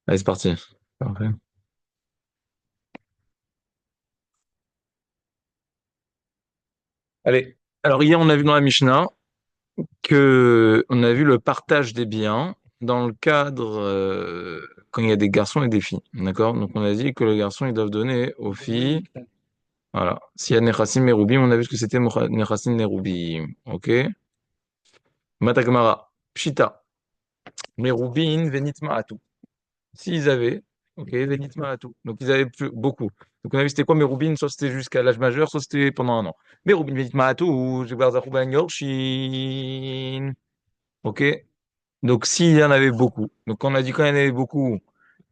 Allez, c'est parti. Parfait. Allez. Alors, hier, on a vu dans la Mishnah que on a vu le partage des biens dans le cadre quand il y a des garçons et des filles. D'accord? Donc, on a dit que les garçons, ils doivent donner aux filles. Voilà. S'il y a Nechassim et Roubim, on a vu ce que c'était Nechassim et Roubim. OK? Matagmara. Pshita. Merubin, Venitma Atou. S'ils avaient, ok, Venitma Atou. Donc ils avaient beaucoup. Donc on a vu c'était quoi Merubin, soit c'était jusqu'à l'âge majeur, soit c'était pendant un an. Merubin, Venitma Atou, Jigbar Zarouban Yorshin. Ok? Donc s'il y en avait beaucoup. Donc quand on a dit quand il y en avait beaucoup,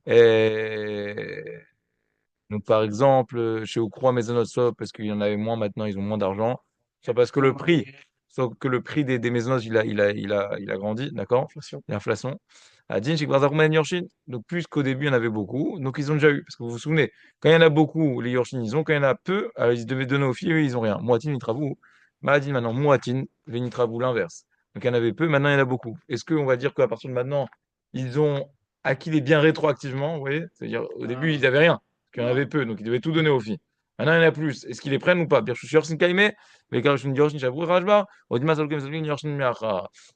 euh, donc par exemple, chez Ocroi Maisonneuve, soit parce qu'il y en avait moins maintenant, ils ont moins d'argent, soit parce que le prix, soit que le prix des maisonneuses, il a grandi, d'accord? L'inflation. À Din, chez Gvarzaroumen Yorshin. Donc plus qu'au début, il y en avait beaucoup, donc ils ont déjà eu. Parce que vous vous souvenez, quand il y en a beaucoup, les Yorshin, ils ont, quand il y en a peu, alors ils devaient donner aux filles, eux, ils ont rien. Moatine, Nitrabou. Maladine, maintenant, Moatine, Vénitrabou, l'inverse. Donc il y en avait peu, maintenant il y en a beaucoup. Est-ce qu'on va dire qu'à partir de maintenant, ils ont acquis les biens rétroactivement, vous voyez? C'est-à-dire, au début, ils n'avaient rien, parce qu'il y en avait peu, donc ils devaient tout donner aux filles. Maintenant, il y en a plus. Est-ce qu'ils les prennent ou pas? Bien, je suis sûr, c'est Kaime, mais quand je me dis,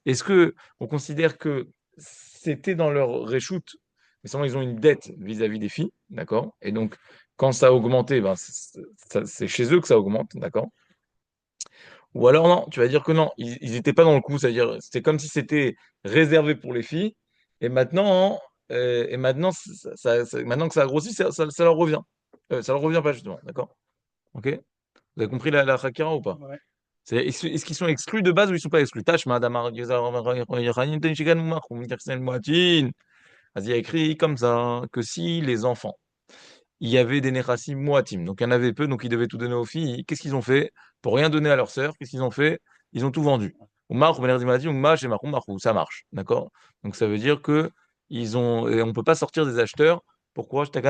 est-ce que on considère que c'était dans leur réchoute, mais seulement ils ont une dette vis-à-vis des filles, d'accord? Et donc, quand ça a augmenté, ben, c'est chez eux que ça augmente, d'accord? Ou alors non, tu vas dire que non, ils n'étaient pas dans le coup, c'est-à-dire c'était comme si c'était réservé pour les filles, et maintenant, maintenant que ça a grossi, ça leur revient. Ça leur revient pas justement, d'accord? Ok? Vous avez compris la Hakira ou pas? Ouais. Est-ce qu'ils sont exclus de base ou ils sont pas exclus? Tâche, madame, vas-y, il y a écrit comme ça que si les enfants, il y avait des Nechassim Moatim, donc il y en avait peu, donc ils devaient tout donner aux filles. Qu'est-ce qu'ils ont fait? Pour rien donner à leur sœur, qu'est-ce qu'ils ont fait? Ils ont tout vendu. Ça marche, d'accord? Donc ça veut dire que et on peut pas sortir des acheteurs. Pourquoi? Parce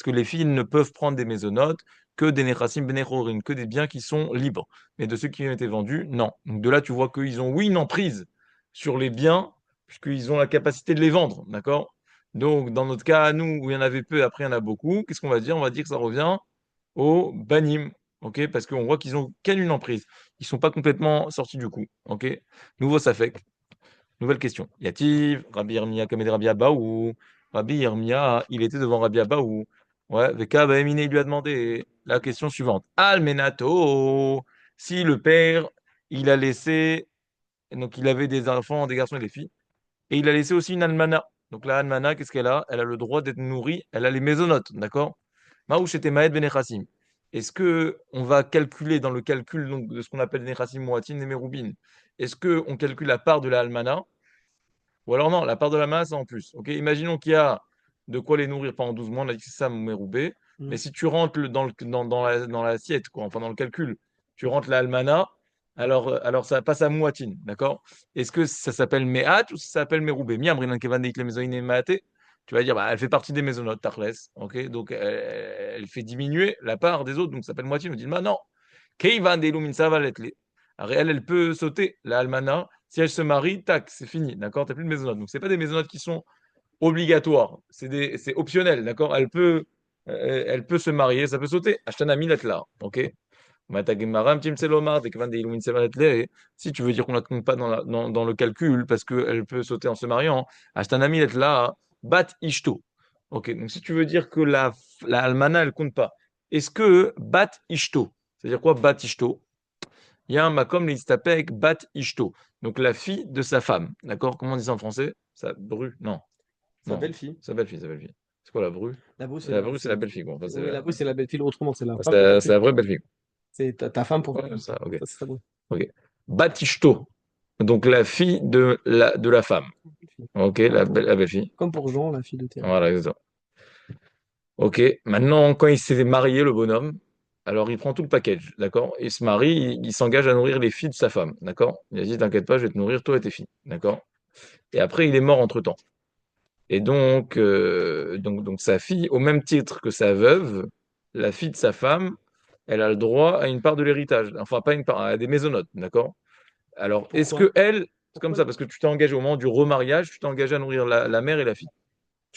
que les filles ne peuvent prendre des mésonotes que des nechassim benechorim, que des biens qui sont libres. Mais de ceux qui ont été vendus, non. Donc de là, tu vois qu'ils ont, oui, une emprise sur les biens, puisqu'ils ont la capacité de les vendre, d'accord? Donc, dans notre cas, à nous, où il y en avait peu, après il y en a beaucoup, qu'est-ce qu'on va dire? On va dire que ça revient au banim, ok? Parce qu'on voit qu'ils ont qu'une emprise. Ils sont pas complètement sortis du coup, ok? Nouveau Safek, nouvelle question. Yativ, Rabbi Yirmiya, Kamed Rabbi Abaou. Rabbi Yirmiya, il était devant Rabbi Abaou. Ouais, Veka Baemine, il lui a demandé la question suivante. Almenato, si le père, il a laissé, donc il avait des enfants, des garçons et des filles, et il a laissé aussi une almana. Donc la almana, qu'est-ce qu'elle a? Elle a le droit d'être nourrie, elle a les mésonotes, d'accord? Maouch était Maed Benechassim. Est-ce que on va calculer dans le calcul donc, de ce qu'on appelle Nechassim Moatim et Merubin? Est-ce que on calcule la part de la almana? Ou alors non, la part de la masse en plus. Ok, imaginons qu'il y a de quoi les nourrir pendant 12 mois, on a dit que c'est ça Meroubé. Mais si tu rentres dans l'assiette, quoi, enfin dans le calcul, tu rentres la almana, alors ça passe à Mouatine, d'accord? Est-ce que ça s'appelle Mehat ou ça s'appelle Meroubé? Mi amrinan kevan deik le mezoïne Mehaté. Tu vas dire, bah, elle fait partie des mésonotes, Tarles, ok? Donc elle fait diminuer la part des autres, donc ça s'appelle moitié. On dit, bah non, Keivan de Illumin, ça va l'être. Alors, elle peut sauter, la almana. Si elle se marie, tac, c'est fini, d'accord? T'as plus de maisonnotes. Donc, c'est pas des maisonnotes qui sont obligatoires, c'est optionnel, d'accord? Elle peut se marier, ça peut sauter. Ashtana milet là, ok? Matagemaram tim selomar, dès que van de Illumin, ça va l'être. Si tu veux dire qu'on la compte pas dans le calcul, parce qu'elle peut sauter en se mariant, Ashtana milet là, bat ishto. Ok, donc si tu veux dire que la almana, elle compte pas, est-ce que bat ishto, c'est-à-dire quoi bat ishto? Il y a un makom l'istapek bat ishto, donc la fille de sa femme. D'accord? Comment on dit ça en français? Sa bru? Non, Sa non, belle-fille. sa belle-fille, sa belle-fille. C'est quoi la bru? La brousse, La bru, c'est la belle-fille, quoi. Enfin, oui, la brousse, c'est la belle-fille. Autrement, c'est la femme pour c'est toi. la vraie belle-fille. C'est ta femme pour toi. Ouais, ça, ok. Ça, c'est ta brousse. Ok. Batishto, donc la fille de la femme. Ok, Comme la belle-fille. comme pour Jean, la fille de Théa. Voilà, exactement. Ok, maintenant, quand il s'est marié, le bonhomme, alors il prend tout le package, d'accord? Il se marie, il s'engage à nourrir les filles de sa femme, d'accord? Il a dit, t'inquiète pas, je vais te nourrir toi et tes filles, d'accord? Et après, il est mort entre-temps. Et donc sa fille, au même titre que sa veuve, la fille de sa femme, elle a le droit à une part de l'héritage. Enfin, pas une part, à des mésonotes, d'accord? Alors, est-ce Pourquoi? que elle, C'est comme Pourquoi, ça, parce que tu t'es engagé au moment du remariage, tu t'es engagé à nourrir la mère et la fille.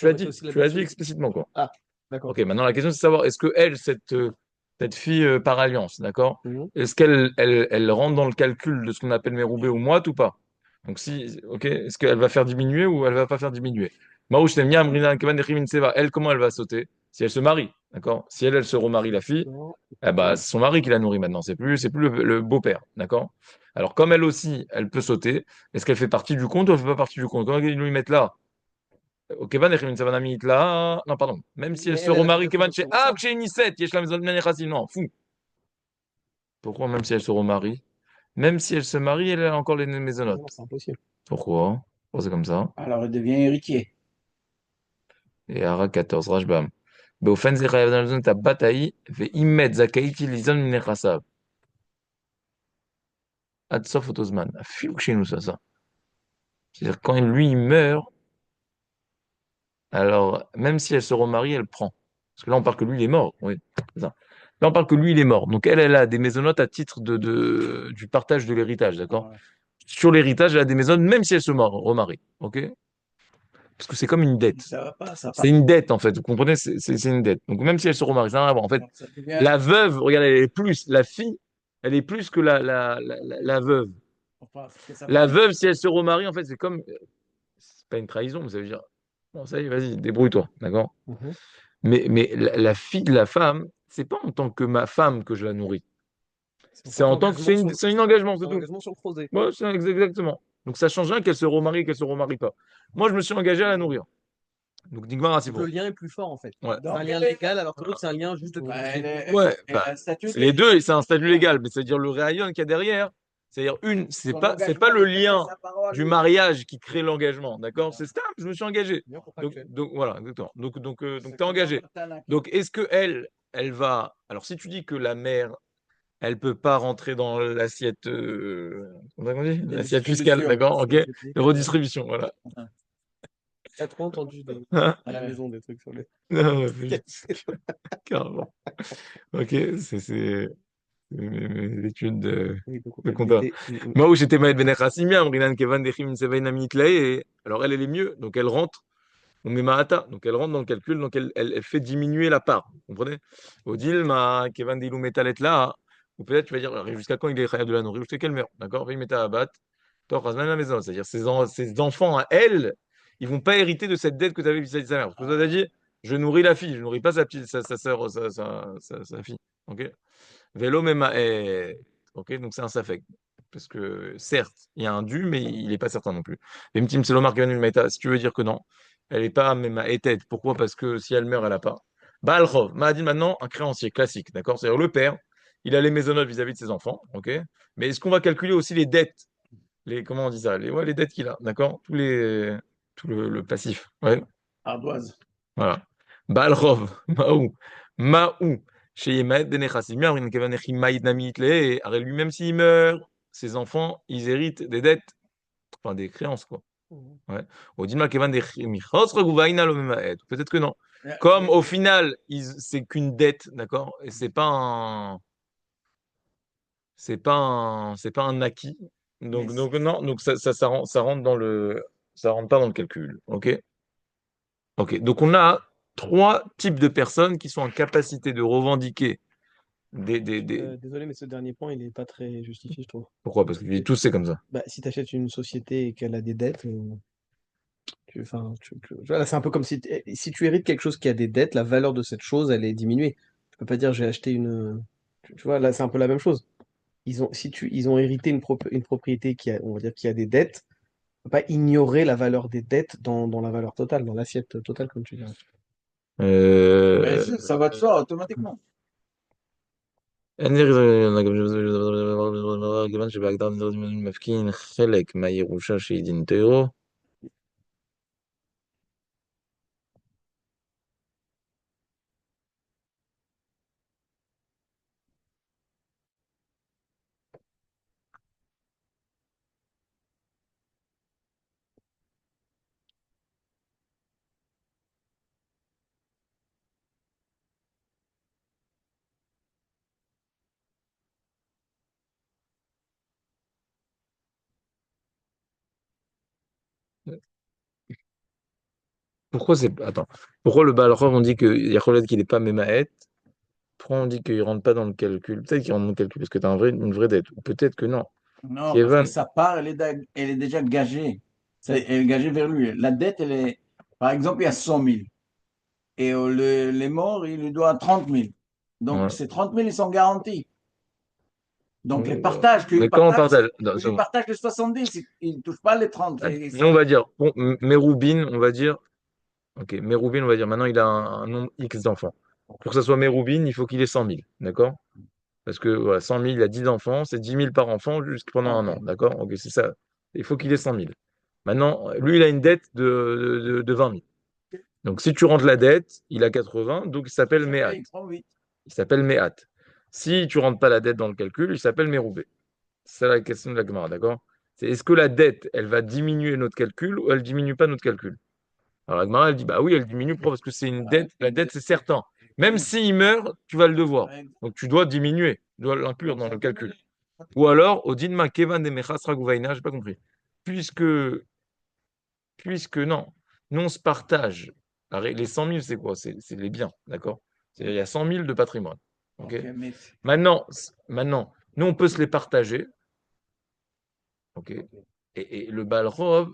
ouais, mais t'as aussi la Tu l'as dit belle-fille. explicitement, quoi. Ah, d'accord. Ok, maintenant la question c'est de savoir, est-ce que elle, cette fille par alliance, d'accord, Mhm. est-ce qu'elle rentre dans le calcul de ce qu'on appelle Méroubé ou moite ou pas? Donc si, ok, est-ce qu'elle va faire diminuer ou elle va pas faire diminuer? Maouch Temniam, Rina, Kevan, Nechim, Seva, elle, comment elle va sauter? Si elle se marie, d'accord? Si elle se remarie la fille, Non, eh ben, c'est son mari qui la nourrit maintenant, c'est plus le beau-père, d'accord? Alors comme elle aussi, elle peut sauter, est-ce qu'elle fait partie du compte ou elle fait pas partie du compte? Comment ils nous y mettent là? Ok, là. Non, pardon. Même si elle mais se elle a fait remarie, quelque chose Kevan, d'autre que Ah, ça. chez Unicet, Yesh la maison de Menechassim. Non, fou. Pourquoi, même si elle se remarie? Même si elle se marie, elle a encore les Non, maisonnotes. c'est impossible. Pourquoi? Pourquoi c'est comme ça? Alors, il devient héritier. Et Ara 14, Rashbam. באופן זה חייב לדון את הבת ההיא, ואם מת זכאית היא ליזון מנכסיו. עד סוף אותו זמן. אפילו chez nous, ça. C'est-à-dire, quand lui il meurt, alors, même si elle se remarie, elle prend. Parce que là, on parle que lui, il est mort. Oui, c'est ça. Là, on parle que lui, il est mort. Donc, elle a des maisonnotes à titre du partage de l'héritage, d'accord? Ouais. Sur l'héritage, elle a des maisonnotes, même si elle se remarie. OK? Parce que c'est comme une dette. Ça va pas, ça C'est part. une dette, en fait. Vous comprenez? C'est une dette. Donc, même si elle se remarie, ça n'a rien à voir. En fait, Donc, ça devient. la veuve, regardez, elle est plus, la fille, elle est plus que la veuve. Enfin, c'est sa La femme. veuve, si elle se remarie, en fait, c'est comme, c'est pas une trahison, mais ça veut dire, bon, ça y est, vas-y, débrouille-toi, d'accord? Mhm. Mais la fille de la femme, c'est pas en tant que ma femme que je la nourris. C'est en C'est tant en tant que qu'engagement sur le, c'est une engagement, c'est c'est un tout. engagement sur le creuset. Ouais, c'est exactement. Donc ça change rien qu'elle se remarie, qu'elle se remarie pas. Moi, je me suis engagé à la nourrir. Donc Digmar, c'est Donc le pour. lien est plus fort en fait. Ouais. C'est un Donc, lien légal alors que l'autre c'est un lien juste de bah, fiducie. Ouais, elle bah, a un statut les de. deux, c'est un statut légal, mais c'est-à-dire le rayon qu'il y a derrière. C'est-à-dire Son c'est pas engagement, le il fait lien sa parole. du mariage qui crée l'engagement, d'accord? Voilà. C'est stable, je me suis engagé. Lien contractuel. Donc voilà, exactement. Donc C'est t'es comme dans engagé. Tanakh. Donc est-ce que elle va. Alors si tu dis que la mère elle peut pas rentrer dans l'assiette, comment on dit? La L'assiette fiscale, distribution. d'accord, ok? C'est De redistribution, voilà. T'as trop entendu Hein? à la Ouais. maison des trucs sur les. Non, c'est juste carrément. Ok, c'est mes études Oui, de de compta. comptabilité. Moi, où j'étais Maël Ben Hassimia, Rinan Kevan Dechim Sevein Amitlae, alors elle est mieux, donc elle rentre, on met Mahata, donc elle rentre dans le calcul, donc elle fait diminuer la part, vous comprenez? Odile, ma Kevan Dilou Metalet là, ou peut-être tu vas dire, jusqu'à quand il est khayab de la nourrir, jusqu'à qu'elle meurt, d'accord? Il met à abat, toi, même la maison, c'est-à-dire ses enfants à elle, ils vont pas hériter de cette dette que tu avais vis-à-vis de sa mère. Parce que toi, tu as dit, je nourris la fille, je nourris pas sa petite, sa sœur, sa fille, ok? Vélo même ok, donc c'est un safek. Parce que certes, il y a un dû, mais il n'est pas certain non plus. Et Mtim Selomar Kevan Meta, si tu veux dire que non, elle n'est pas même à tête. Pourquoi? Parce que si elle meurt, elle n'a pas. Balrov, m'a dit maintenant un créancier classique, d'accord? C'est-à-dire le père, il a les maisonnotes vis-à-vis de ses enfants, ok? Mais est-ce qu'on va calculer aussi les dettes? Comment on dit ça? Ouais, les dettes qu'il a, d'accord? Tout le passif. Ouais. Ardoise. Voilà. Balrov, Maou, chez Yemaed de Nechassimia, Rin Kevan Echim Maïd Nami Hitle, Arel lui-même s'il meurt, ses enfants, ils héritent des dettes, enfin des créances, quoi. Mhm. Ouais. Odilma Kevan Michos Reguvaina lo Memaed. Peut-être que non. Mais, Comme au final, c'est qu'une dette, d'accord, et c'est pas un acquis. mais Donc non, donc ça rentre ça rentre pas dans le calcul, ok? Ok, donc on a trois types de personnes qui sont en capacité de revendiquer des... Désolé, mais ce dernier point, il est pas très justifié, je trouve. Pourquoi? Parce que tous c'est comme ça. Bah, si tu achètes une société et qu'elle a des dettes, voilà, c'est un peu comme si tu hérites quelque chose qui a des dettes, la valeur de cette chose, elle est diminuée. Tu peux pas dire j'ai acheté une. Tu vois, là, c'est un peu la même chose. Ils ont hérité une propriété qui a, on va dire, qui a des dettes. On peut pas ignorer la valeur des dettes dans la valeur totale, dans l'assiette totale, comme tu dirais. bien Euh... sûr, ça va de soi automatiquement. כיוון שבהגדרת נזירות מפקיעים חלק מהירושה שהיא דינטרו, Pourquoi c'est. Attends. Pourquoi le Baal Rov, on dit qu'il y a Kholed qu'il n'est pas Memaet? Pourquoi on dit qu'il ne rentre pas dans le calcul? Peut-être qu'il rentre dans le calcul parce que tu as une vraie dette. Ou peut-être que non. Non, parce que Kievan. sa part, elle est déjà gagée. Elle est gagée vers lui. La dette, elle est, par exemple, il y a 100 000. Et les morts, il lui doit 30 000. Donc, Ouais. ces 30 000, ils sont garantis. Donc, les Ouais. partages Mais qu'il comment on partage, partage? Non, il lui partage les 70. Il ne touche pas les 30. nous, on va dire, bon, Méroubine, on va dire, ok, Méroubine, on va dire, maintenant il a un nombre X d'enfants. Pour que ça soit Méroubine, il faut qu'il ait 100 000, d'accord? Parce que voilà, 100 000, il a 10 enfants, c'est 10 000 par enfant jusqu'à pendant un an, OK. d'accord? Ok, c'est ça. Il faut qu'il ait 100 000. Maintenant, lui, il a une dette de 20 000. Donc, si tu rentres la dette, il a 80, donc il s'appelle Méhat. Il prend 8. Il s'appelle Méhat. Si tu rentres pas la dette dans le calcul, il s'appelle Méroubé. C'est ça la question de la Gemara, d'accord? C'est est-ce que la dette, elle va diminuer notre calcul ou elle diminue pas notre calcul? Alors la Gemara, elle dit, bah oui, elle diminue. Pourquoi? Parce que c'est une dette. La dette, c'est certain. Même s'il meurt, tu vas le devoir. Donc tu dois diminuer. Tu dois l'inclure dans le calcul. Ou alors, Odinma Kevan de Mechas Ragouvaina, j'ai pas compris. Puisque, puisque non, nous on se partage. Les 100 000, c'est quoi? C'est les biens, d'accord? Il y a 100 000 de patrimoine. Ok. OK, mais Maintenant, nous on peut se les partager. Ok. Et le Balrog,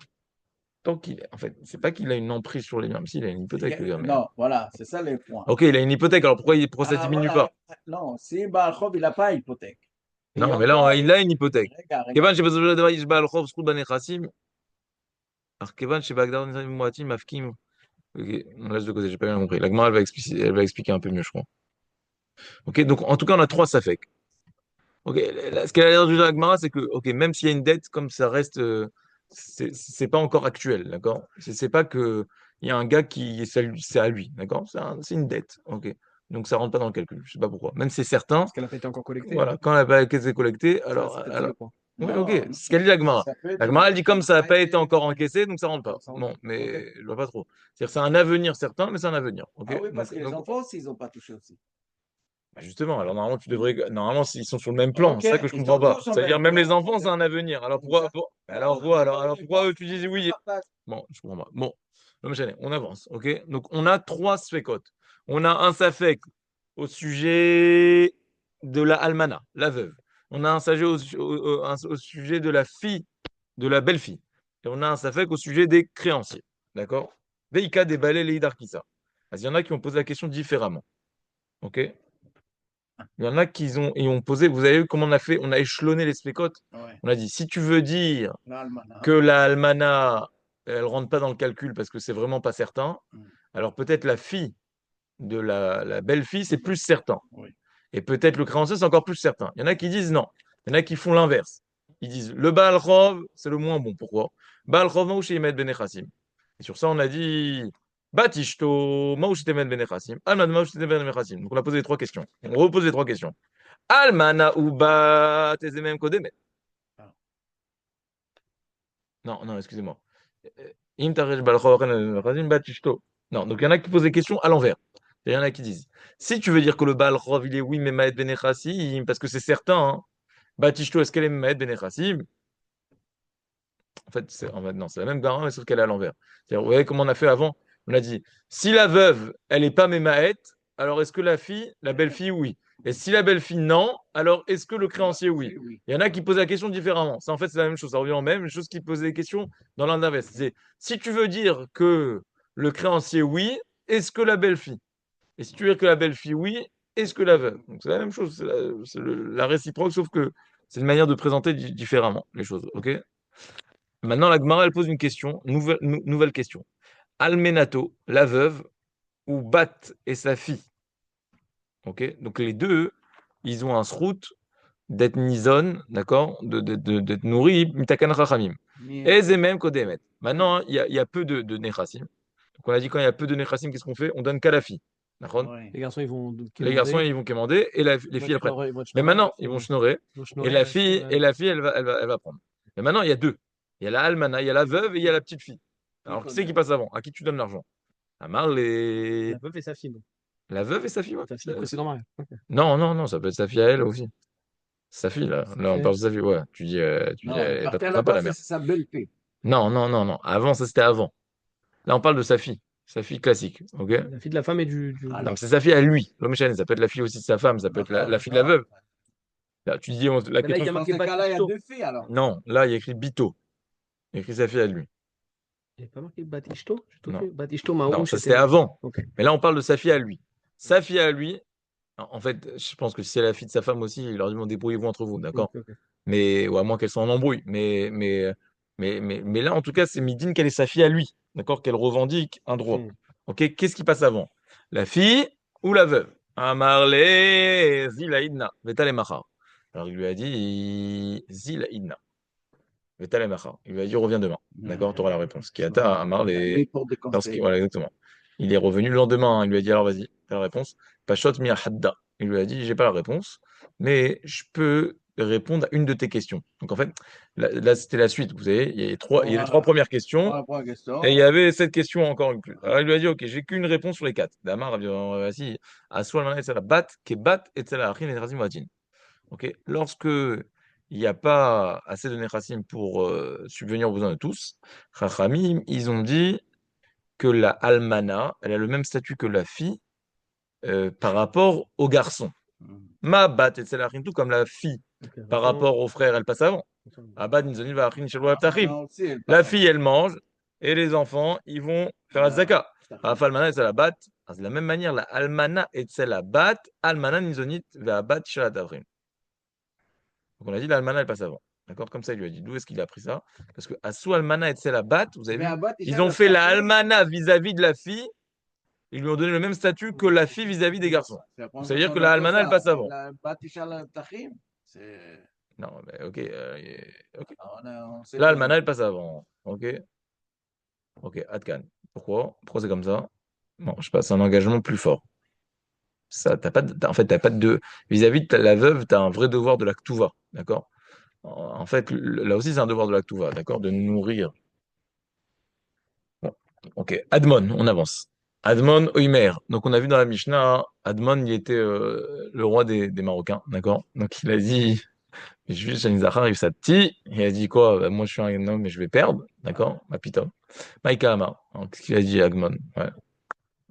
tant qu'il. En fait, c'est pas qu'il a une emprise sur les biens, même s'il a une hypothèque, le gars, mais. non, voilà, c'est ça le point. Ok, il a une hypothèque, alors pourquoi ça Ah, diminue voilà. pas? Non, si Baal Khov, il n'a pas hypothèque. Et Non, mais là, encore, il a une hypothèque. regarde. Kevan שבסופו של דבר יש בעל חוב זכות בנכסים, אך כיוון שבהגדרת נכסים מועטים מפקיעים. Ok, on laisse de côté, j'ai pas bien compris. La Gemara, elle va expliquer un peu mieux, je crois. Ok, donc en tout cas, on a trois safek. Ok, ce qu'elle a l'air de dire la Gemara, c'est que, ok, même s'il y a une dette, comme ça reste, c'est pas encore actuel, d'accord? C'est pas que il y a un gars qui, c'est à lui, d'accord? C'est une dette, ok. Donc ça rentre pas dans le calcul, je sais pas pourquoi. Même si c'est certain, Parce qu'elle n'a pas été encore collectée. voilà, quand la bague est collectée, Ça, alors, c'est peut-être ça alors, le point. oui, Non, ok, non, ce qu'elle dit la Gemara. ça peut La être une Gemara, elle dette dit qui comme n'a ça n'a pas pas été été encore encaissé, donc ça rentre pas. Ça rentre Bon, pas. Ok. mais je vois pas trop. C'est-à-dire, c'est un avenir certain, mais c'est un avenir, ok? Ah oui, parce Donc, que les donc, enfants aussi, ils n'ont pas touché aussi. bah, justement, alors normalement, normalement, s'ils sont sur le même plan, OK, c'est ça que je ils comprends sont pas. tous en C'est-à-dire, même même les plan. enfants, c'est un avenir. Alors pourquoi, alors quoi? Alors pourquoi eux, tu disais Ils oui? partagent. Bon, je comprends pas. Bon, non, mais j'allais, on avance, ok? Donc, on a trois sfekot. On a un safek au sujet de la almana, la veuve. On a un safek au sujet de la fille, de la belle-fille. Et on a un safek au sujet des créanciers. D'accord? Veika des balais leidarkissa. Il y en a qui ont posé la question différemment. Ok? Il y en a qui ont posé, vous avez vu comment on a fait, on a échelonné les spécotes. Ouais, On a dit, si tu veux dire que l'almanach. la almana, elle rentre pas dans le calcul parce que c'est vraiment pas certain, Mm. alors peut-être la fille de la belle-fille, c'est plus certain. Oui. Et peut-être le créancier, c'est encore plus certain. Il y en a qui disent non. Il y en a qui font l'inverse. Ils disent, le Baal Chov, c'est le moins bon. Pourquoi? Baal Chov, Maouche Yemet Benechassim. Et sur ça, on a dit, Batishto, Maouche Yemet Benechassim. Alman, Maouche Yemet Benechassim. Donc on a posé les trois questions. On repose les trois questions. Almana ou bat Tezemem Kodemet. Ah. Non, non, excusez-moi. Im Taresh Baal Chov, Benechassim, Batishto. Non, donc il y en a qui posent des questions à l'envers. Il y en a qui disent, si tu veux dire que le Baal Chov, il est oui, mais Maed Benechassim, parce que c'est certain, hein, Batishto, est-ce qu'elle est Maed Benechassim? En fait, non, c'est la même Gara, mais sauf qu'elle est à l'envers. C'est-à-dire, vous voyez comment on a fait avant? On a dit, si la veuve, elle n'est pas Mémaët, alors est-ce que la fille, la belle-fille, oui? Et si la belle-fille, non, alors est-ce que le créancier, oui? Oui. Il y en a qui posent la question différemment. Ça, en fait, c'est la même chose. Ça revient en même chose qui posait des questions dans l'un d'inverse. C'est si tu veux dire que le créancier, oui, est-ce que la belle-fille? Et si tu veux dire que la belle-fille, oui, est-ce que la veuve? Donc, c'est la même chose. C'est la réciproque, sauf que c'est une manière de présenter différemment les choses. OK? Maintenant, la Gemara, elle pose une question, nouvelle question. Almenato, la veuve, ou Bat et sa fille. Ok. Donc les deux, ils ont un srout d'être nison, d'accord, d'être nourris, mitakan rachamim. Et même kodemet. Maintenant, hein, il y a peu de nechassim. Donc on a dit quand il y a peu de nechassim, qu'est-ce qu'on fait? On donne qu'à la fille. D'accord. Ouais. Les garçons, ils vont Les garçons, quémander. ils vont quémander et les filles, elles prennent. Ils vont être Mais schnorrer. maintenant, ils vont schnorrer Ils vont et schnorrer, la la fille, fille, elle va prendre. Mais maintenant, il y a deux. Il y a la almana, il y a la veuve et il y a la petite fille. Alors, qui c'est qui passe avant? À qui tu donnes l'argent? Amar, la veuve et sa fille. Donc. la veuve et sa fille, ouais. Sa fille précédent mariage. Ok. Non, non, non, ça peut être sa fille à elle aussi. Sa fille, là. Sa Là, on fille. parle de sa fille, ouais. Tu dis, Non, elle est pas partir très sympa, là-bas, la c'est mère. sa belle-fille. Non, non, non, non. Avant, ça c'était avant. Là, on parle de sa fille classique. Ok? La fille de la femme et Ah, Donc, c'est sa fille à lui. L'homme échelle, ça peut être la fille aussi de sa femme, ça peut être la fille de la veuve. Là, tu dis, la Mais là, il y question. a Dans marqué ce cas-là, il y a Batisto. deux filles alors. Non, là, il y a écrit Bito. Il y a écrit sa fille à lui. Il n'y a pas marqué Batisto? J'ai tout Non, fait. Batisto, non, Maoum, ça c'était Shetem. avant. Ok. Mais là, on parle de sa fille à lui. Sa fille à lui, en fait, je pense que si c'est la fille de sa femme aussi, il leur dit, bon, débrouillez-vous entre vous, d'accord? Ok, ok. Mais, ou à moins qu'elle soit en embrouille. Mais là, en tout cas, c'est Midine qu'elle est sa fille à lui, d'accord? Qu'elle revendique un droit. Hmm. Ok? Qu'est-ce qui passe avant? La fille ou la veuve? Amarle Zilaïdna, Vetale Machar. Alors il lui a dit Zilaïdna, Vetale Machar. Il lui a dit reviens demain. D'accord? Tu auras la réponse. Qui ata Amarle. Oui, pour des conseils. Voilà, exactement. Il est revenu le lendemain. Il lui a dit alors vas-y, t'as la réponse. Pashot mi hadda. Il lui a dit j'ai pas la réponse, mais je peux répondre à une de tes questions. Donc en fait, là, c'était la suite. Vous savez, il y a les trois premières questions. On répond à la Et il question. y avait cette question encore une plus. Alors il lui a dit, ok, j'ai qu'une réponse sur les quatre. Damar a dit, vas-y, Aswal Mana Etzela Bat, Kebat Etzela Achin et Nechasim Vatin. Ok, lorsque il n'y a pas assez de Nechasim pour subvenir aux besoins de tous, Chachamim, ils ont dit que la Almana, elle a le même statut que la fille par rapport au garçon. Ma Bat Etzela Achin, tout comme la fille Ok, par attends. rapport au frère, elle passe avant. Abad Nizonil va Achin Shalwa Ptachim. Non, aussi, elle La passe. fille, elle mange, et les enfants, ils vont faire la zaka. Ah, Almana et Salabat, c'est de la même manière, la Almana et Salabat, Almana Nizonit, Vabat Shalatavrim. Donc on a dit l'Almana, elle passe avant. D'accord? Comme ça, il lui a dit. D'où est-ce qu'il a appris ça? Parce que Assou Almana et Salabat, vous avez vu, ils ont fait la Almana vis-à-vis de la fille, ils lui ont donné le même statut que la fille vis-à-vis des garçons. Donc, ça veut dire que la Almana, elle passe avant. La Batisha la Tachim, c'est. Non, mais ok. Ok. On sait La que. Almana, elle passe avant. Ok. Ok, Atkan. Pourquoi c'est comme ça? Bon, je sais pas, c'est un engagement plus fort. Ça, en fait, t'as pas de. Vis-à-vis de la veuve, tu as un vrai devoir de la Ktuva, d'accord? En fait, là aussi, c'est un devoir de la Ktuva, d'accord? De nourrir. Bon, ok, Admon, on avance. Admon Oimer. Donc, on a vu dans la Mishnah, Admon, il était le roi des Marocains, d'accord? Donc, il a dit, juste Shanizachar, il sa petit, il a dit quoi? Bah, moi, je suis un homme et je vais perdre, d'accord? Ma pita. Maïka Ama. Alors, qu'est-ce qu'il a dit, Admon? Ouais.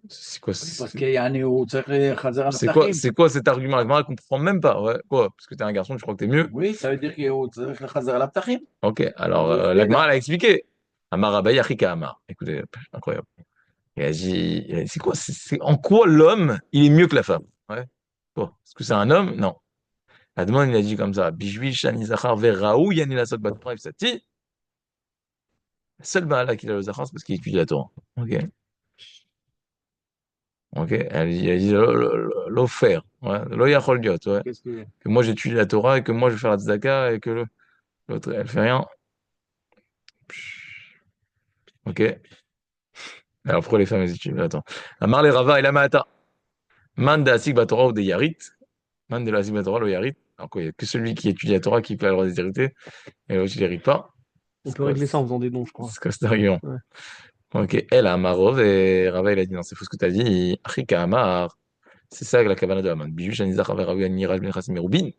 C'est quoi? Oui, parce qu'il y a un néo, Khazer al-Tachim. C'est quoi cet argument? Agmara comprend même pas. Ouais. Quoi? Parce que t'es un garçon, tu crois que t'es mieux? Oui, ça veut dire qu'il y a Khazer al-Tachim. Ok. Alors, l'Agmara l'a expliqué. Amar Abaye Achika Amar. Écoutez, incroyable. C'est quoi? En quoi l'homme, il est mieux que la femme? Ouais. Quoi? Est-ce que c'est un homme? Non. Admon, il a dit comme ça. Bijui Shani Zachar Verraou Yani la Sot Bat Sati. Le seul Baala qu'il a le Zachar, c'est parce qu'il étudie la Torah. Ok. Ok. Elle dit l'offert. Ouais. Lo Yachol Diot. Ouais. Qu'est-ce que. Que moi j'étudie la Torah et que moi je vais faire la tzedaka et que l'autre elle fait rien. Ok. Alors pourquoi les femmes elles étudient? Attends. Amar le Rava et la Maata. Man de Asik Batorah ou de Yarit. Man de Asik Batorah ou Yarit. Alors quoi, il n'y a que celui qui étudie la Torah qui peut avoir des hériter et l'autre il n'hérite pas. On C'est peut quoi, régler ça en faisant des dons, je crois. c'est quoi cet argument? Ouais. Ok. Elle a Amarov et Rava il a dit non, c'est faux ce que tu as dit. Achika Amar. C'est ça la kavana de Haman. Biju Shanizach Averahu Aniraj Ben Chassim et Rubin.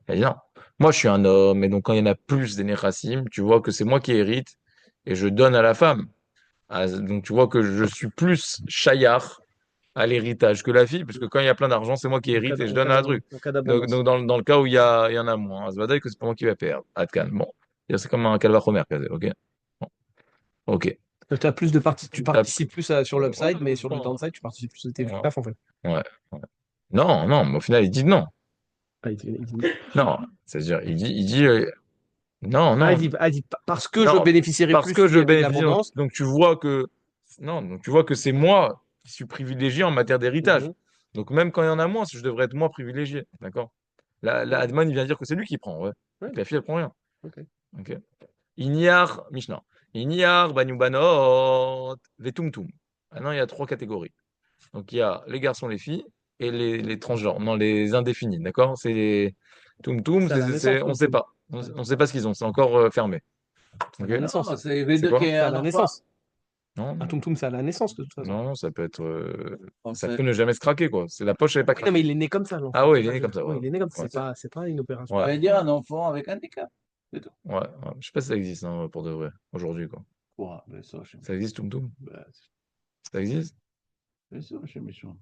Elle dit non. Moi, je suis un homme, et donc quand il y en a plus des Nechassim, tu vois que c'est moi qui hérite et je donne à la femme. Ah, donc tu vois que je suis plus chayar à l'héritage que la fille, parce que quand il y a plein d'argent, c'est moi qui hérite et je donne à la truc. En cas Donc, d'abondance. dans le cas où il y en a moins, ça veut dire que c'est pas moi qui vais perdre. Atkan. Bon, c'est comme un calva chomer, ok? Bon. Ok. Tu T'as- participes plus sur l'upside, mais sur le downside, tu participes plus de tes Ouais, taf, en fait. ouais, ouais. Non, non, mais au final, il dit non. Ah, Non, c'est-à-dire, il dit non, ah, non, il dit, parce que je non, bénéficierai parce plus que s'il je y avait de bénéficie. l'abondance. Donc tu vois que non, donc tu vois que c'est moi qui suis privilégié en matière d'héritage. Mhm. Donc même quand il y en a moins, je devrais être moins privilégié, d'accord? Là, Adman, il vient dire que c'est lui qui prend, ouais. Ouais, Donc la fille, elle prend rien. ok. Ok. Inyar, Mishnah. Inyar, Banu Banot, Vetumtum. Maintenant, il y a trois catégories. Donc il y a les garçons, les filles et les transgenres, non, les indéfinis, d'accord? C'est les Tumtum, C'est à la naissance, on ne Tum sait Tum. pas. On ne sait pas ce qu'ils ont, c'est encore fermé. C'est à Ok? la Non, naissance. ça veut C'est dire qu'il quoi? y C'est à a un la enfant. naissance. Non, Un non, Tum Tum, c'est à la naissance, de toute façon. non, ça peut être. On Ça sait. peut ne jamais se craquer, quoi. C'est la poche, elle n'est pas Oui, non, mais craquée. il est né comme ça, Ah l'enfant. ouais, C'est il est ça que né je veux comme dire. ça, Oui, ouais. il est né comme ça. Ouais. C'est pas une opération. Ouais. Ça veut dire un enfant avec handicap. C'est tout. Ouais, je sais pas si ça existe hein, pour de vrai, aujourd'hui, quoi. Quoi? Ben, ça, je sais Ça existe, Tum Tum? ben, Ça existe? c'est ça, je suis méchant.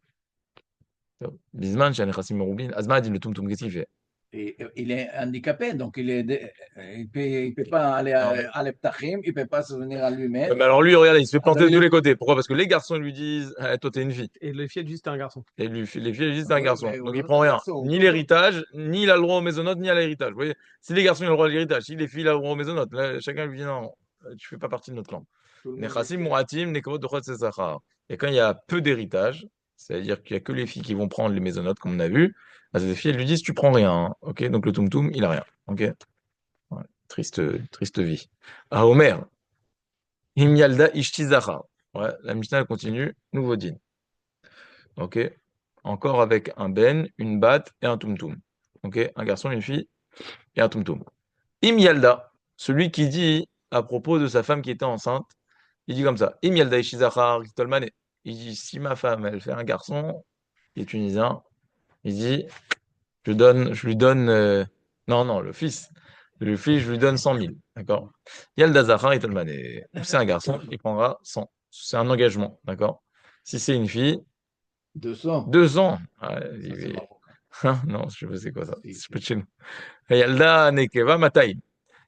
Bisman, chez Anachassim Meroubin. Azma dit le Tum Tum, qu'est-ce qu'il fait? Et il est handicapé, donc il peut pas aller à l'Eptachim, il peut pas se venir à lui-même. Mais alors lui, regarde, il se fait planter Alors, de tous les côtés. Pourquoi? Parce que les garçons lui disent, ah, toi, t'es une fille. Et le fiel juste un garçon. Et lui, les filles, lui disent, t'es un oui, garçon. mais Donc il aujourd'hui, prend un rien. garçon, Ni l'héritage, ni il a le droit au mésonote, ni à l'héritage. Vous voyez? Si les garçons ils ont le droit à l'héritage, si les filles ils ont le droit au mésonote, là, chacun lui dit, non, tu fais pas partie de notre clan. tout le monde est Nechassim, fier. Mouratim, Nekavot, Dochot, Sesachar. Et quand il y a peu d'héritage, c'est-à-dire qu'il y a que les filles qui vont prendre les mésonotes, comme on a vu, bah, les filles, elles lui disent, tu prends rien. Hein. Ok? Donc le Tum Tum, il a rien. Ok? Ouais. Triste, triste vie. Ah, Omer. Him Yalda Ishti Zachar. Ouais, la Mishnah elle continue. Nouveau din. Ok? Encore avec un ben, une bat et un tumtum. Ok? Un garçon, une fille et un tumtum. Im Yalda, celui qui dit à propos de sa femme qui était enceinte, il dit comme ça. Im Yalda Ishti Zachar Tolmane. Il dit si ma femme elle fait un garçon, il est tunisien, il dit je lui donne non non le fils. Le fils, je lui donne 100 000. D'accord? Yalda Zachar et Tolmane. C'est un garçon, il prendra 100. C'est un engagement. D'accord? Si c'est une fille, 200. 200. Ah, Ça, c'est marrant. non, je sais pas c'est quoi ça. Si, C'est pas de si. chez nous. Yalda nekeva matai.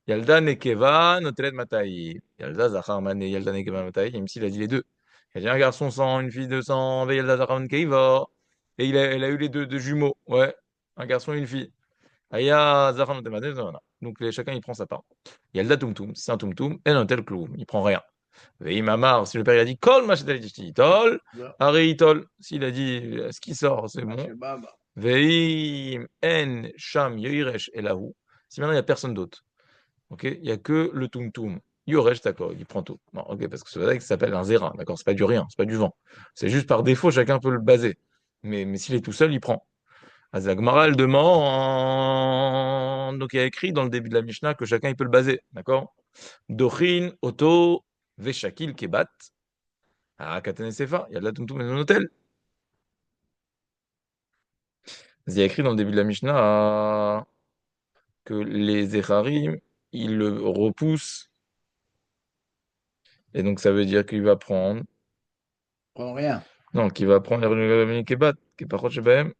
Yalda nekeva notred matai. Yalda zachar mané. Yalda nekeva matai. Même s'il a dit les deux. Il a dit un garçon 100, une fille 200. Yalda zachar nekeva. Et elle a eu les deux jumeaux. Ouais. Un garçon et une fille. Aya zachar notred matai. Voilà. Donc chacun il prend sa part. Yalda tumtum. C'est un tumtum. Et notel cloum. Il prend rien. Veille mamar. Si le père il a dit kol machetali tol. Là, Arei tol. S'il a dit ce qui sort, c'est bon. marché baba. Veim en sham yoiresh elahu. Si maintenant il n'y a personne d'autre, ok, il n'y a que le tumtum. Yoresh, d'accord, il prend tout. Bon, ok, parce que c'est vrai que ça s'appelle un zéra, d'accord, c'est pas du rien, c'est pas du vent. C'est juste par défaut, chacun peut le baser. Mais s'il est tout seul, il prend. Azagmara, elle demande. Donc il y a écrit dans le début de la Mishnah que chacun il peut le baser, d'accord? Dochin, Oto, Veshakil, Kebat. Ah, Katane Sefa, il y a de la tumtum et de hôtel. Il y a écrit dans le début de la Mishnah que les Echarim, ils le repoussent. Et donc, ça veut dire qu'il va prendre. Prends rien. Non, qu'il va prendre les Kebat, qui est pas proche de.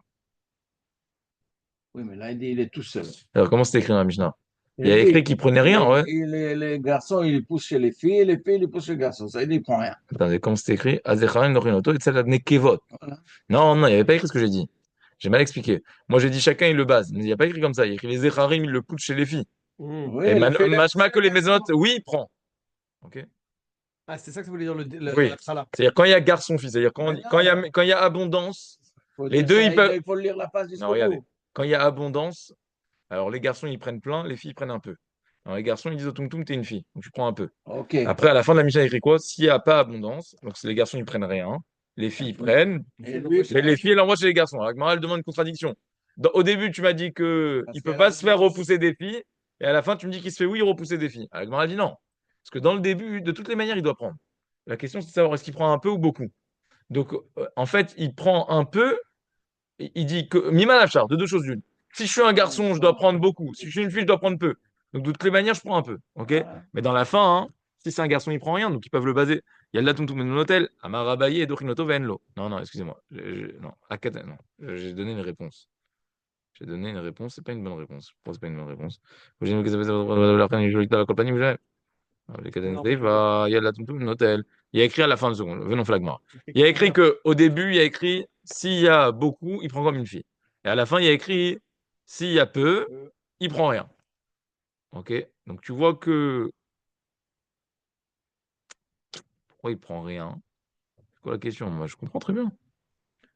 Oui, mais là, il dit il est tout seul. Alors, comment c'est écrit dans la Mishnah? Il y a Il écrit dit, qu'il prenait rien, ouais. les garçons, ils poussent chez les filles, et les filles, ils poussent chez les garçons. Ça, il dit, il prend rien. Attendez, comment c'est écrit? Azecharim, Norinoto, et Tzelat Nekevot. Voilà. Non, non, il n'y avait pas écrit ce que j'ai dit. J'ai mal expliqué. Moi, j'ai dit chacun, il le base. Mais il n'y a pas écrit comme ça. Il y a écrit les Echarim, ils le poussent chez les filles. Hmm. Et Oui, les filles, les poussent Machma chez que les les Maisonot, garçons. oui, il prend. Ok? Ah, c'est ça que ça voulait dire Oui. la trala. C'est-à-dire quand il y a garçon-fille, c'est-à-dire Maintenant, quand il y a abondance, faut les dire deux, ça, ils peuvent. il faut lire la page Non, jusqu'au regardez. bout. Quand il y a abondance, alors les garçons, ils prennent plein, les filles prennent un peu. Alors les garçons, ils disent au Tum Tum, t'es une fille, donc tu prends un peu. OK. Après, à la fin de la mission, il écrit quoi? S'il n'y a pas abondance, donc les garçons, ils prennent rien, les filles, ils prennent, Et lui, mais les filles, elles envoient chez les garçons. Alors, Agmara, elle demande une contradiction. Au début, tu m'as dit qu'il parce ne peut qu'elle pas a se faire abondance. repousser des filles, et à la fin, tu me dis qu'il se fait oui, repousser des filles. Alors, Agmara dit non. Parce que dans le début, de toutes les manières, il doit prendre. La question, c'est de savoir est-ce qu'il prend un peu ou beaucoup. Donc, en fait, il prend un peu, il dit que Mima Lachar, de deux choses d'une. Si je suis un garçon, je dois prendre beaucoup. Si je suis une fille, je dois prendre peu. Donc de toutes les manières, je prends un peu. Ok. Voilà. Mais dans la fin, hein, si c'est un garçon, il prend rien, donc ils peuvent le baser. Il y a de la tumtum dans l'hôtel, Amarabaye et Dorinoto Venlo. Non, non, excusez-moi. Non, non. J'ai donné une réponse. J'ai donné une réponse, c'est pas une bonne réponse. Pourquoi c'est pas une bonne réponse? Non. Il y a de la tumtum dans l'hôtel. Il y a écrit à la fin de seconde, venons flagma. Il y a écrit que au début, il y a écrit s'il y a beaucoup, il prend comme une fille. Et à la fin, il y a écrit s'il y a peu, il prend rien. Ok? Donc tu vois que pourquoi il prend rien? C'est quoi la question? Moi, je comprends très bien.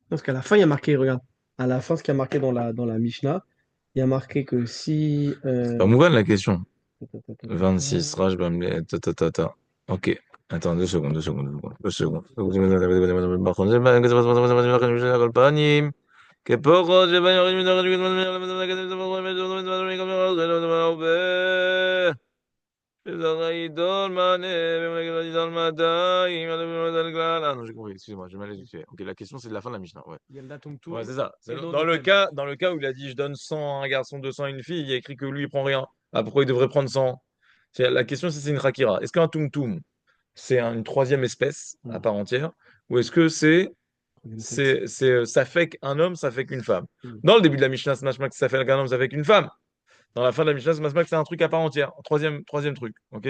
Parce qu'à la fin, il y a marqué, regarde, à la fin, ce qu'il y a marqué dans la Mishnah, il y a marqué que si. C'est pas Mouvan la question. Ta, ta, ta, ta, ta, 26, Raj, Bamle, ta, ta, ta, ta. Ok. Attends, 2 secondes, 2 secondes, 2 secondes. 2 secondes. כפוחות שבהם יורדים מתחת לכתוב הרבה. Ah non, j'ai compris, excusez-moi, j'ai mal éduqué. Ok, la question c'est de la fin de la Mishnah. Ouais, Yalda ouais Tumtum, c'est ça. et l'eau Dans de le quel? cas, dans le cas où il a dit je donne 100 à un garçon, 200 à une fille, il y a écrit que lui il prend rien. Ah, pourquoi il devrait prendre 100? La question c'est une Rakira. Est-ce qu'un Tumtum c'est une troisième espèce à Hmm. part entière? Ou est-ce que Troisième sexe. ça fait qu'un homme, ça fait qu'une femme? Hmm. Dans le début de la Mishnah, c'est machma que ça fait qu'un homme, ça fait qu'une femme. Dans la fin de la Mishnah, c'est machma que c'est un truc à part entière. Troisième truc. Ok?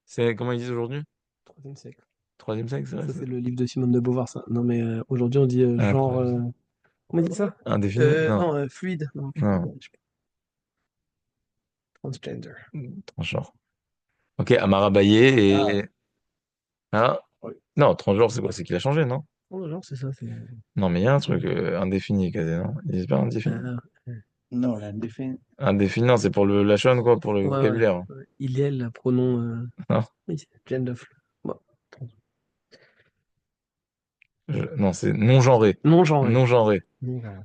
C'est comment ils disent aujourd'hui? Troisième sexe. Troisième sexe, c'est vrai, Ça, c'est le livre de Simone de Beauvoir, ça. Non, mais aujourd'hui, on dit Ah, genre. Comment on dit ça? indéfini? Non. Non, fluide. Non, fluide, Non. je sais pas. Transgender. Transgenre. Ok, Amarabaye Ah, et. Ah, oui. non, transgenre, c'est quoi? C'est qu'il a changé, non? Oh, genre, c'est ça. C'est... Non, mais il y a un truc indéfini, quasi, non? Ils disent pas indéfini. Euh, Non, l'indéfini. Indéfini, non, c'est pour le lachon, quoi, pour le ouais, ouais. vocabulaire. Ouais. Il est le pronom. Non, Oui, c'est gender. Bon. non, c'est non-genré. Non genré. Non-genré. Non genré.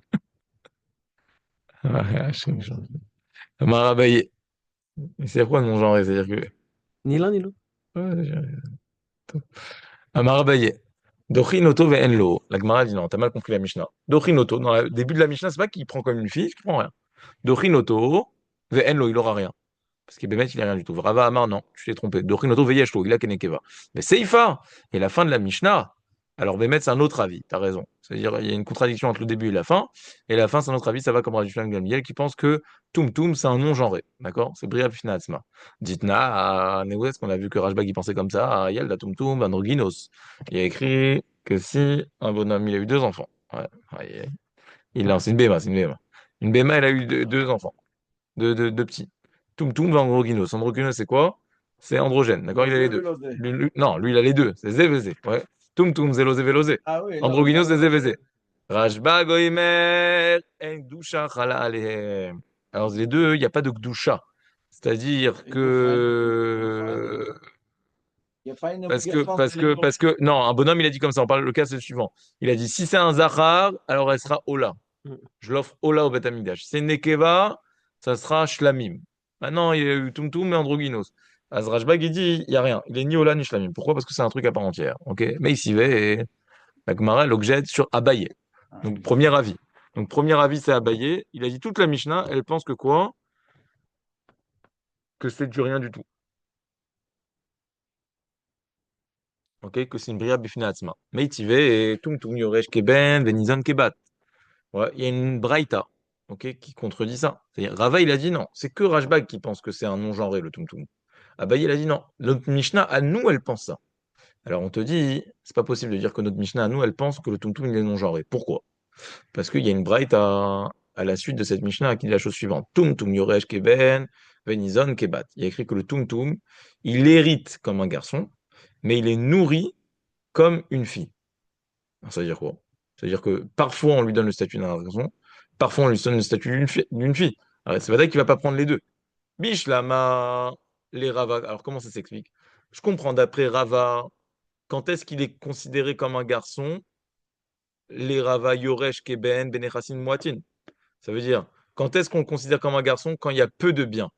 Ouais, je sais que Amarabaye. Et c'est quoi non-genré? C'est-à-dire que. Ni l'un ni l'autre. Ouais, Amarabaye. Dochinoto ve'enlo. La Gemara dit non, t'as mal compris la Mishnah. Dochinoto, dans le début de la Mishnah, c'est pas qu'il prend comme une fille, qu'il prend rien. Dochinoto ve'enlo, il aura rien. Parce que Bémet, il n'a rien du tout. Rava Amar, non, tu t'es trompé. Dochinoto ve'yeshlo, il a kenekeva. Mais Seifa, et la fin de la Mishnah. Alors Bémet, c'est un autre avis, t'as raison. C'est-à-dire, il y a une contradiction entre le début et la fin. Et la fin, c'est un autre avis, ça va comme Rav Shimon Gamliel qui pense que Tum Tum, c'est un nom genré. D'accord? C'est Bria Bifna Atzma. Dites-na, à Néouest, qu'on a vu que Rajbag, il pensait comme ça, à Yalda Tum Tum, Androgynos. Il a écrit que si un bonhomme, il a eu deux enfants. Ouais, ouais, c'est une béma, c'est une béma. Une béma, elle a eu deux enfants, deux petits. Tum Tum va androgynos. Androgynos, c'est quoi? C'est androgène, d'accord? Il a les Losé, deux. velosé. Non, lui, il a les deux. C'est zé, zé. Ouais. Tum Tum, zélosé, vélosé. Ah oui, non, Androgynos, c'est zé, j'avais. zé. Rajba goimer, en gdusha chala alehem. Alors, les deux, il n'y a pas de gdusha. C'est-à-dire Il peut faire il faut que. il n'y a pas une obligation de l'époque. Non, un bonhomme, il a dit comme ça. On parle, le cas, c'est le suivant. Il a dit si c'est un zachar, alors elle sera Ola. Hmm. Je l'offre Ola au Beth Amikdash. Si c'est Nekeva, ça sera Shlamim. Maintenant, il y a eu Tumtum et Androgynos. Azrajbag, il dit, il n'y a rien. Il est ni Ola ni Shlamim. Pourquoi? Parce que c'est un truc à part entière. Ok. Mais il s'y va et la Gemara, elle objette sur Abaye. Ah, Donc, premier avis. Donc, premier avis, c'est Abaye. Il a dit toute la Mishnah, elle pense que quoi? Que c'est du rien du tout. Ok. Que c'est une bria bifne atzma. Mais il s'y va et Tumtum yoresh keben, venizan kebat. Ouais, il y a une braïta, ok, qui contredit ça. C'est-à-dire, Rava, il a dit non. C'est que Rajbag qui pense que c'est un non-genré, le tumtum. Abaye, il a dit non. Notre Mishnah, à nous, elle pense ça. Alors, on te dit, c'est pas possible de dire que notre Mishnah, à nous, elle pense que le tumtum, il est non-genré. Pourquoi? Parce qu'il y a une braïta à la suite de cette Mishnah qui dit la chose suivante. Tumtum yoresh keben, venizon kebat. Il y a écrit que le tumtum, il hérite comme un garçon, mais il est nourri comme une fille. Alors, ça veut dire quoi? Ça veut dire que parfois on lui donne le statut d'un garçon, parfois on lui donne le statut d'une fille. Alors, c'est vrai qu'il va pas prendre les deux. Biche, lama, les Rava. Alors comment ça s'explique? Je comprends d'après Rava, quand est-ce qu'il est considéré comme un garçon, les Rava Yoresh Keben Benechassin Moatin. Ça veut dire, quand est-ce qu'on le considère comme un garçon? Quand il y a peu de biens.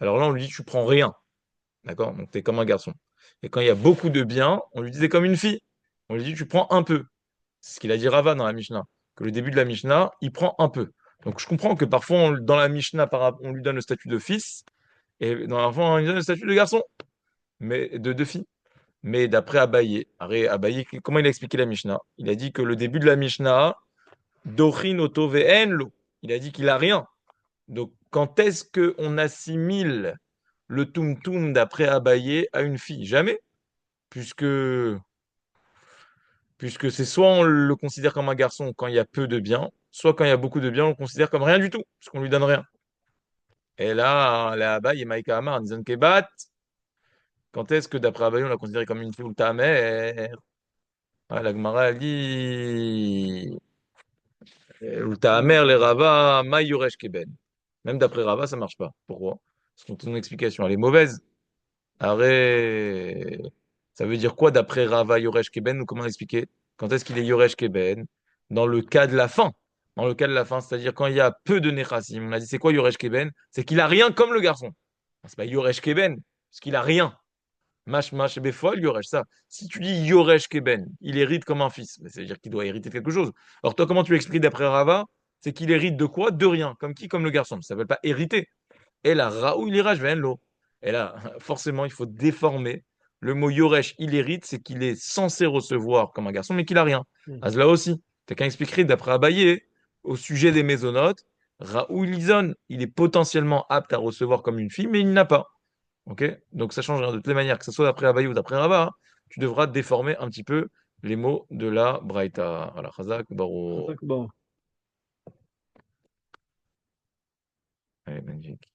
Alors là, on lui dit, tu prends rien. D'accord? Donc tu es comme un garçon. Et quand il y a beaucoup de biens, on lui dit, t'es comme une fille. On lui dit, tu prends un peu. C'est ce qu'il a dit Rava dans la Mishnah, que le début de la Mishnah, il prend un peu. Donc je comprends que parfois, dans la Mishnah, on lui donne le statut de fils, et dans la fois, on lui donne le statut de garçon, mais de fille. Mais d'après Abaye, Abaye, comment il a expliqué la Mishnah? Il a dit que le début de la Mishnah, Dochin Oto Ve'en. Il a dit qu'il a rien. Donc quand est-ce qu'on assimile le Tum d'après Abaye à une fille? Jamais, puisque c'est soit on le considère comme un garçon quand il y a peu de biens, soit quand il y a beaucoup de biens, on le considère comme rien du tout, parce qu'on lui donne rien. Et là, la Abaye et Maïka Amar, Nizan Kebat, quand est-ce que d'après Abaye, on l'a considéré comme une fille ou ta mère? Ah, la Gemara elle dit ou ta mère, les Rava, Maïoresh Keben. Même d'après Rava, ça marche pas. Pourquoi? Parce que ton explication, elle est mauvaise. Arrête. Ça veut dire quoi d'après Rava Yoresh Keben ou comment l'expliquer? Quand est-ce qu'il est Yoresh Keben? Dans le cas de la fin. Dans le cas de la fin, c'est-à-dire quand il y a peu de Nechassim. On a dit c'est quoi Yoresh Keben? C'est qu'il a rien comme le garçon. C'est pas Yoresh Keben. parce qu'il a rien. Mash Befol, Yoresh, ça. Si tu dis Yoresh Keben, il hérite comme un fils, mais c'est-à-dire qu'il doit hériter de quelque chose. Alors toi, comment tu expliques d'après Rava? C'est qu'il hérite de quoi? De rien. Comme qui? Comme le garçon. Ça ne s'appelle pas hériter. Et là, Raoul Iraj l'eau. Et là, forcément, il faut déformer. Le mot Yoresh, il hérite, c'est qu'il est censé recevoir comme un garçon, mais qu'il a rien. Mm. Ah, là aussi, quelqu'un expliquerait d'après Abaye, au sujet des mésonotes, Raoul Izon, il est potentiellement apte à recevoir comme une fille, mais il n'a pas. Ok? Donc ça change rien. De toutes les manières, que ce soit d'après Abaye ou d'après Rava, hein, tu devras déformer un petit peu les mots de la Braïta. Voilà, Chazak, Baro. Bon. Allez, magnifique.